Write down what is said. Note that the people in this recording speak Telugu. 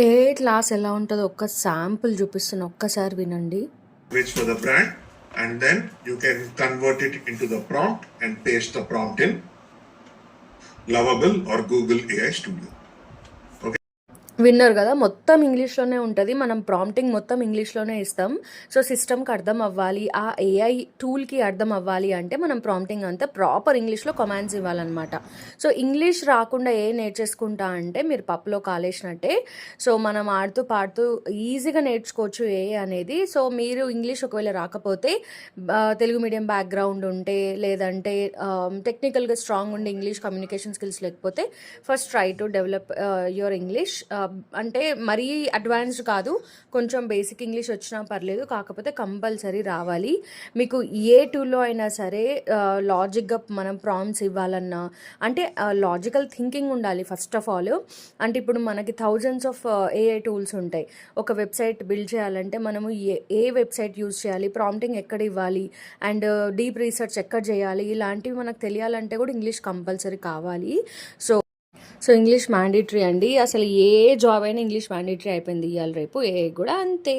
ఏ క్లాస్ ఎలా ఉంటుందో ఒక్క శాంపుల్ చూపిస్తున్నా, ఒక్కసారి వినండి. Which for the brand, and then you can convert it into the prompt and paste the prompt in Lovable or Google AI Studio. విన్నారు కదా, మొత్తం ఇంగ్లీష్లోనే ఉంటుంది. మనం ప్రాంప్టింగ్ మొత్తం ఇంగ్లీష్లోనే ఇస్తాం. సో సిస్టమ్కి అర్థం అవ్వాలి, ఆ ఏఐ టూల్కి అర్థం అవ్వాలి అంటే మనం ప్రాంప్టింగ్ అంతా ప్రాపర్ ఇంగ్లీష్లో కమాండ్స్ ఇవ్వాలన్నమాట. సో ఇంగ్లీష్ రాకుండా ఏ నేర్చేసుకుంటా అంటే మీరు పప్పులో కాలేసినట్టే. సో మనం ఆడుతూ పాడుతూ ఈజీగా నేర్చుకోవచ్చు ఏ అనేది. సో మీరు ఇంగ్లీష్ ఒకవేళ రాకపోతే, తెలుగు మీడియం బ్యాక్గ్రౌండ్ ఉంటే, లేదంటే టెక్నికల్గా స్ట్రాంగ్ ఉండే ఇంగ్లీష్ కమ్యూనికేషన్ స్కిల్స్ లేకపోతే, first try to develop your English. అంటే మరీ అడ్వాన్స్డ్ కాదు, కొంచెం బేసిక్ ఇంగ్లీష్ వచ్చినా పర్లేదు, కాకపోతే కంపల్సరీ రావాలి. మీకు ఏ టూల్లో అయినా సరే లాజిక్గా మనం ప్రాంప్ట్స్ ఇవ్వాలన్నా, అంటే లాజికల్ థింకింగ్ ఉండాలి ఫస్ట్ ఆఫ్ ఆల్. అంటే ఇప్పుడు మనకి థౌజండ్స్ ఆఫ్ ఏఐ టూల్స్ ఉంటాయి. ఒక వెబ్సైట్ బిల్డ్ చేయాలంటే మనము ఏ వెబ్సైట్ యూజ్ చేయాలి, ప్రాంప్టింగ్ ఎక్కడ ఇవ్వాలి, అండ్ డీప్ రీసెర్చ్ ఎక్కడ చేయాలి, ఇలాంటివి మనకు తెలియాలంటే కూడా ఇంగ్లీష్ కంపల్సరీ కావాలి. సో ఇంగ్లీష్ మ్యాండేటరీ అండి. అసలు ఏ జాబ్ అయినా ఇంగ్లీష్ మ్యాండేటరీ అయిపోయింది ఇవాళ రేపు. ఏ కూడా అంతే.